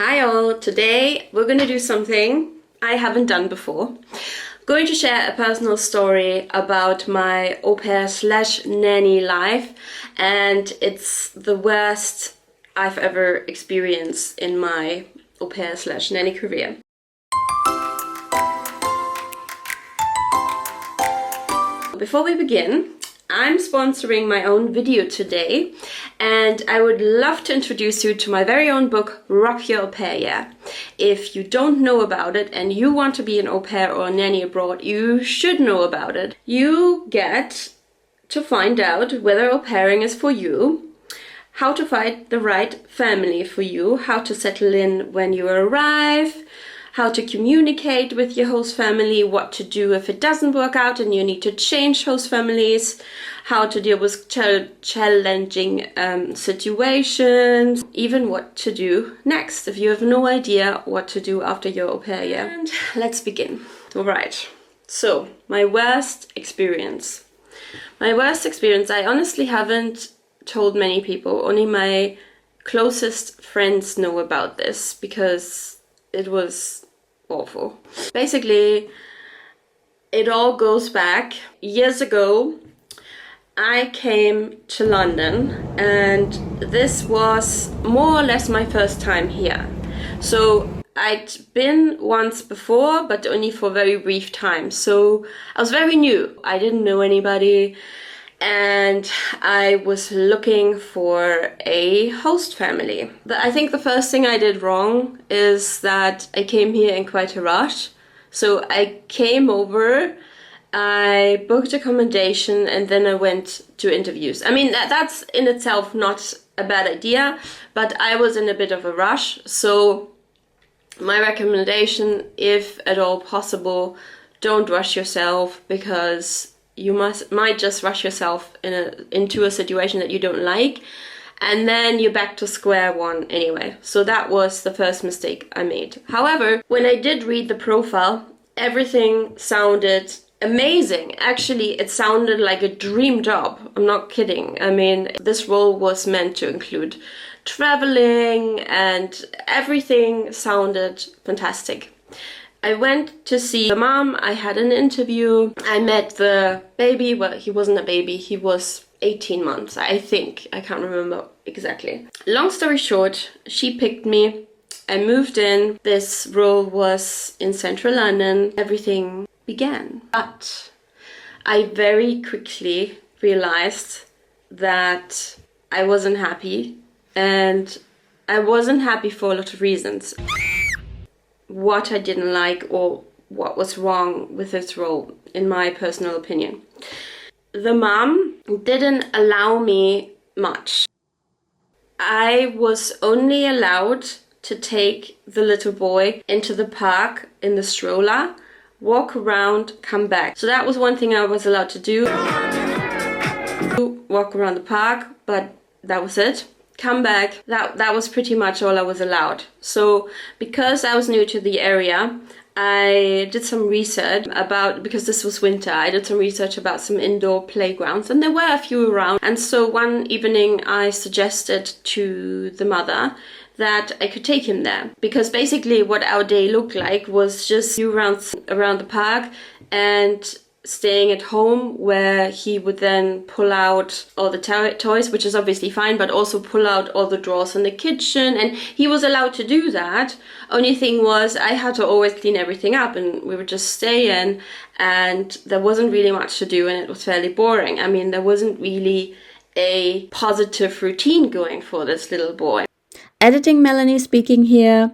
Hi all, today we're going to do something I haven't done before. I'm going to share a personal story about my au pair / nanny life, and it's the worst I've ever experienced in my au pair / nanny career. Before we begin, I'm sponsoring my own video today, and I would love to introduce you to my very own book, Rock Your Au Pair Year. If you don't know about it and you want to be an au pair or a nanny abroad, you should know about it. You get to find out whether au pairing is for you, how to find the right family for you, how to settle in when you arrive, how to communicate with your host family, what to do if it doesn't work out and you need to change host families, how to deal with challenging situations, even what to do next if you have no idea what to do after your au pair year. And let's begin. All right, so my worst experience. I honestly haven't told many people. Only my closest friends know about this because it was awful. Basically, it all goes back years ago. I came to London and this was more or less my first time here. So I'd been once before, but only for a very brief time. So I was very new. I didn't know anybody and I was looking for a host family. I think the first thing I did wrong is that I came here in quite a rush. So I came over, I booked accommodation, and then I went to interviews. I mean, that's in itself not a bad idea, but I was in a bit of a rush. So my recommendation, if at all possible, don't rush yourself, because you might just rush yourself into a situation that you don't like, and then you're back to square one anyway. So that was the first mistake I made. However, when I did read the profile, everything sounded amazing. Actually, it sounded like a dream job. I'm not kidding. I mean, this role was meant to include traveling and everything sounded fantastic. I went to see the mom, I had an interview, I met the baby. Well, he wasn't a baby, he was 18 months, I think. I can't remember exactly. Long story short, she picked me, I moved in. This role was in central London. Everything began. But I very quickly realized that I wasn't happy, and I wasn't happy for a lot of reasons. What I didn't like or what was wrong with this role, in my personal opinion. The mom didn't allow me much. I was only allowed to take the little boy into the park in the stroller, walk around, come back. So that was one thing I was allowed to do. Walk around the park, but that was it. Come back. That was pretty much all I was allowed. So because I was new to the area, I did some research about, because this was winter, I did some research about some indoor playgrounds, and there were a few around. And so one evening I suggested to the mother that I could take him there, because basically what our day looked like was just around the park and staying at home, where he would then pull out all the toys, which is obviously fine, but also pull out all the drawers in the kitchen, and he was allowed to do that. Only thing was, I had to always clean everything up, and we would just stay in, and there wasn't really much to do, and it was fairly boring. I mean, there wasn't really a positive routine going for this little boy. Editing Melanie speaking here.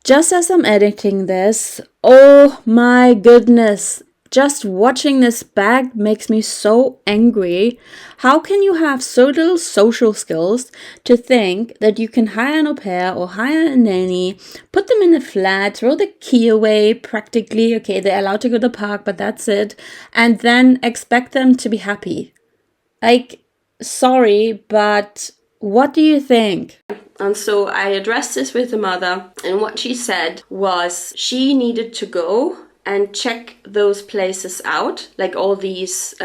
Just as I'm editing this, oh my goodness, just watching this back makes me so angry. How can you have so little social skills to think that you can hire an au pair or hire a nanny, put them in a flat, throw the key away practically, okay, they're allowed to go to the park, but that's it, and then expect them to be happy? Like, sorry, but what do you think? And so I addressed this with the mother, and what she said was she needed to go and check those places out, like all these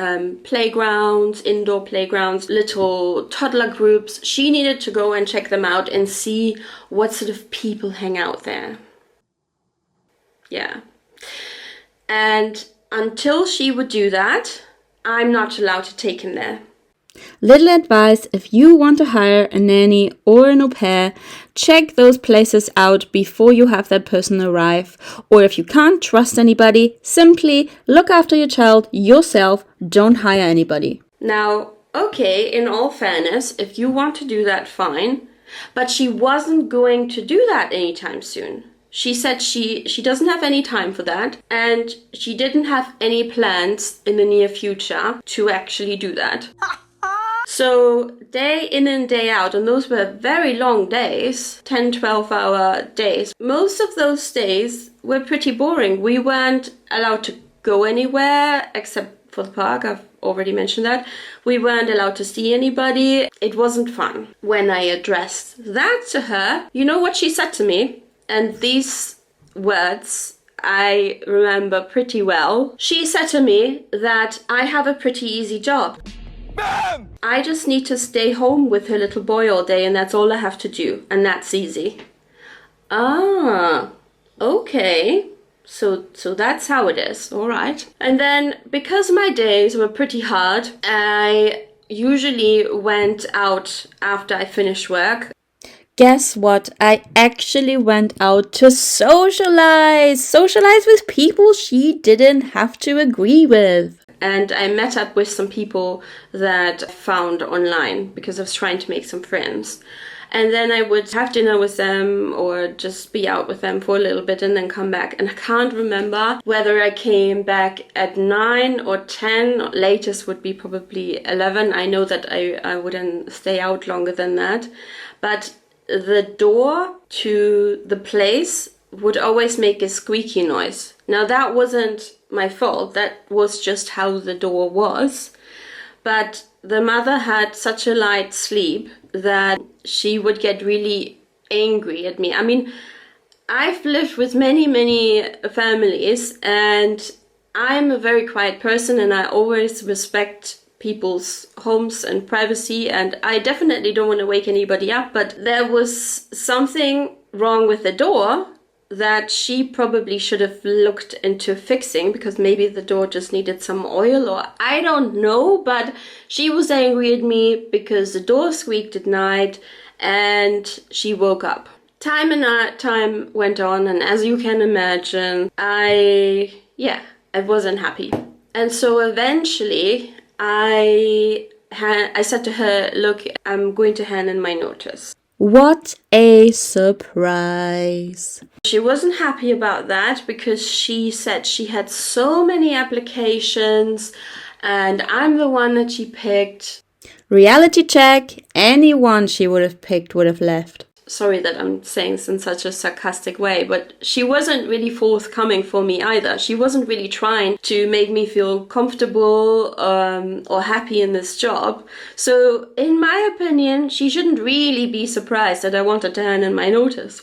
playgrounds, indoor playgrounds, little toddler groups. She needed to go and check them out and see what sort of people hang out there. Yeah. And until she would do that, I'm not allowed to take him there. Little advice, if you want to hire a nanny or an au pair, check those places out before you have that person arrive. Or if you can't trust anybody, simply look after your child yourself, don't hire anybody. Now, okay, in all fairness, if you want to do that, fine. But she wasn't going to do that anytime soon. She said she doesn't have any time for that, and she didn't have any plans in the near future to actually do that. So day in and day out, and those were very long days, 10, 12-hour days. Most of those days were pretty boring. We weren't allowed to go anywhere except for the park. I've already mentioned that. We weren't allowed to see anybody. It wasn't fun. When I addressed that to her, you know what she said to me? And these words I remember pretty well. She said to me that I have a pretty easy job. Bam! I just need to stay home with her little boy all day, and that's all I have to do, and that's easy. Ah, okay. So that's how it is, all right. And then, because my days were pretty hard, I usually went out after I finished work. Guess what? I actually went out to socialize with people she didn't have to agree with. And I met up with some people that I found online because I was trying to make some friends. And then I would have dinner with them or just be out with them for a little bit and then come back. And I can't remember whether I came back at 9 or 10. Latest would be probably 11. I know that I wouldn't stay out longer than that. But the door to the place would always make a squeaky noise. Now that wasn't my fault, that was just how the door was. But the mother had such a light sleep that she would get really angry at me. I mean, I've lived with many families, and I'm a very quiet person, and I always respect people's homes and privacy, and I definitely don't want to wake anybody up, but there was something wrong with the door that she probably should have looked into fixing, because maybe the door just needed some oil, or I don't know, but she was angry at me because the door squeaked at night and she woke up. Time went on, and as you can imagine, I wasn't happy. And so eventually I said to her, look, I'm going to hand in my notice. What a surprise. She wasn't happy about that because she said she had so many applications and I'm the one that she picked. Reality check, anyone she would have picked would have left. Sorry that I'm saying this in such a sarcastic way, but she wasn't really forthcoming for me either. She wasn't really trying to make me feel comfortable or happy in this job. So in my opinion, she shouldn't really be surprised that I wanted to hand in my notice.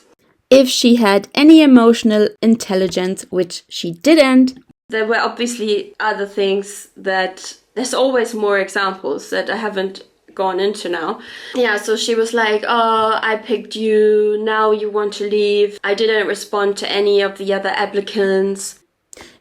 If she had any emotional intelligence, which she didn't. There were obviously other things that there's always more examples that I haven't gone into now. Yeah, so she was like, oh, I picked you, now you want to leave. I didn't respond to any of the other applicants.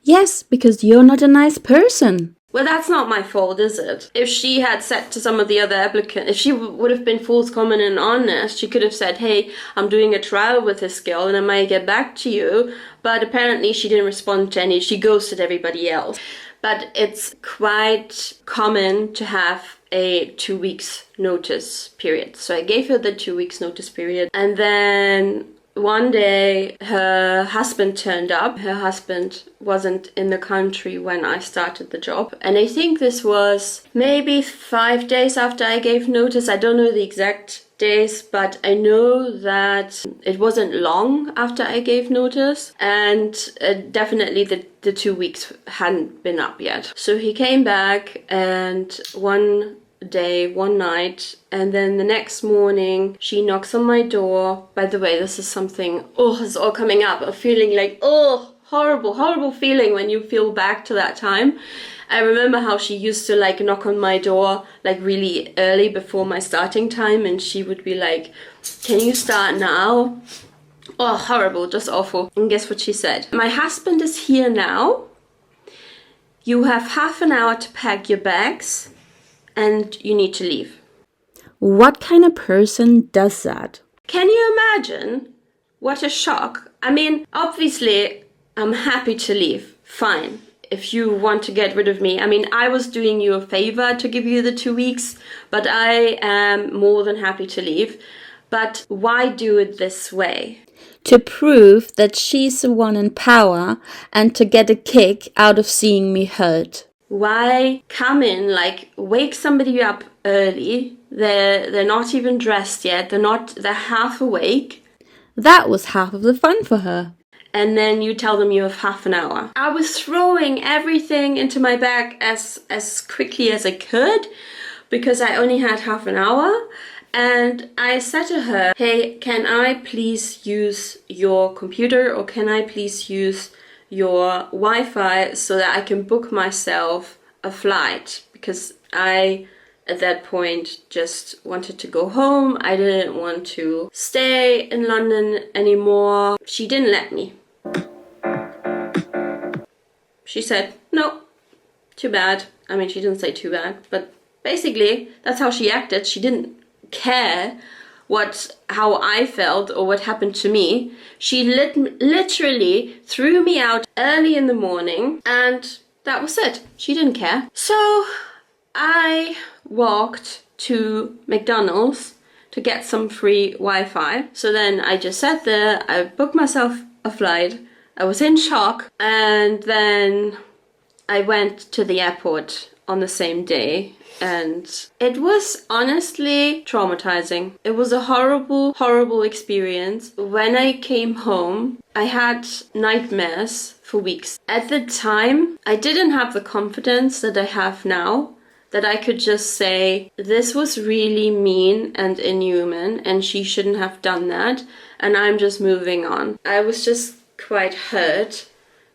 Yes, because you're not a nice person. Well, that's not my fault, is it? If she had said to some of the other applicants, if she would have been forthcoming and honest, she could have said, hey, I'm doing a trial with this girl and I might get back to you. But apparently she didn't respond to any, she ghosted everybody else. But it's quite common to have a 2 weeks notice period. So I gave her the 2 weeks notice period. And then one day her husband turned up. Her husband wasn't in the country when I started the job. And I think this was maybe 5 days after I gave notice. I don't know the exact days, but I know that it wasn't long after I gave notice, and definitely the 2 weeks hadn't been up yet. So he came back, and one night, and then the next morning she knocks on my door. By the way, this is something, it's all coming up, a feeling like, horrible, horrible feeling when you feel back to that time. I remember how she used to like knock on my door like really early before my starting time, and she would be like, can you start now? Oh, horrible, just awful. And guess what she said? My husband is here now. You have half an hour to pack your bags and you need to leave. What kind of person does that? Can you imagine? What a shock. I mean, obviously, I'm happy to leave. Fine. If you want to get rid of me. I mean, I was doing you a favor to give you the 2 weeks, but I am more than happy to leave. But why do it this way? To prove that she's the one in power and to get a kick out of seeing me hurt. Why come in, like, wake somebody up early? They're not even dressed yet. They're half awake. That was half of the fun for her. And then you tell them you have half an hour. I was throwing everything into my bag as quickly as I could because I only had half an hour. And I said to her, hey, can I please use your computer or can I please use your Wi-Fi so that I can book myself a flight? Because I, at that point, just wanted to go home. I didn't want to stay in London anymore. She didn't let me. She said, no, too bad. I mean, she didn't say too bad, but basically that's how she acted. She didn't care how I felt or what happened to me. She literally threw me out early in the morning and that was it. She didn't care. So I walked to McDonald's to get some free Wi-Fi. So then I just sat there, I booked myself a flight. I was in shock, and then I went to the airport on the same day, and it was honestly traumatizing. It was a horrible, horrible experience. When I came home, I had nightmares for weeks. At the time, I didn't have the confidence that I have now, that I could just say, this was really mean and inhuman, and she shouldn't have done that, and I'm just moving on. I was just quite hurt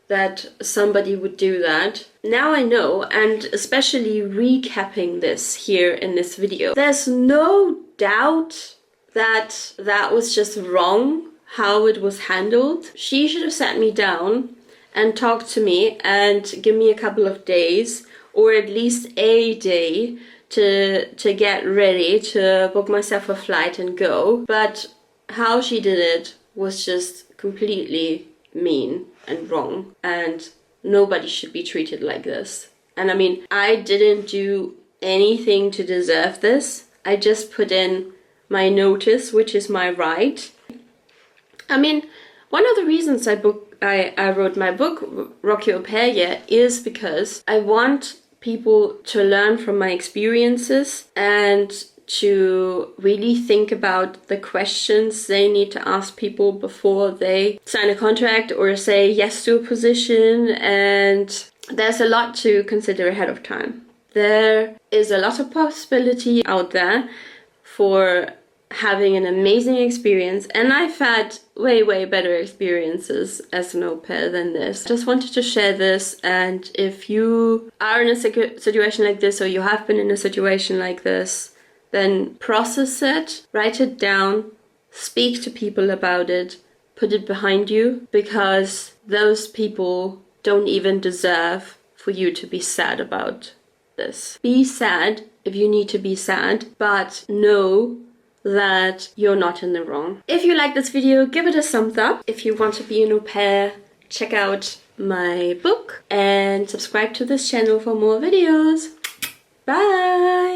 that somebody would do that. Now I know, and especially recapping this here in this video, there's no doubt that that was just wrong, how it was handled. She should have sat me down and talked to me and give me a couple of days, or at least a day, to get ready, to book myself a flight and go. But how she did it was just completely mean and wrong, and nobody should be treated like this. And I mean, I didn't do anything to deserve this. I just put in my notice, which is my right. I mean, one of the reasons I wrote my book, Rock Your Au Pair Year, is because I want people to learn from my experiences and to really think about the questions they need to ask people before they sign a contract or say yes to a position. And there's a lot to consider ahead of time. There is a lot of possibility out there for having an amazing experience, and I've had way better experiences as an au pair than this. Just wanted to share this, and if you are in a situation like this, or you have been in a situation like this, then process it, write it down, speak to people about it, put it behind you, because those people don't even deserve for you to be sad about this. Be sad if you need to be sad, but know that you're not in the wrong. If you like this video, give it a thumbs up. If you want to be an au pair, check out my book and subscribe to this channel for more videos. Bye!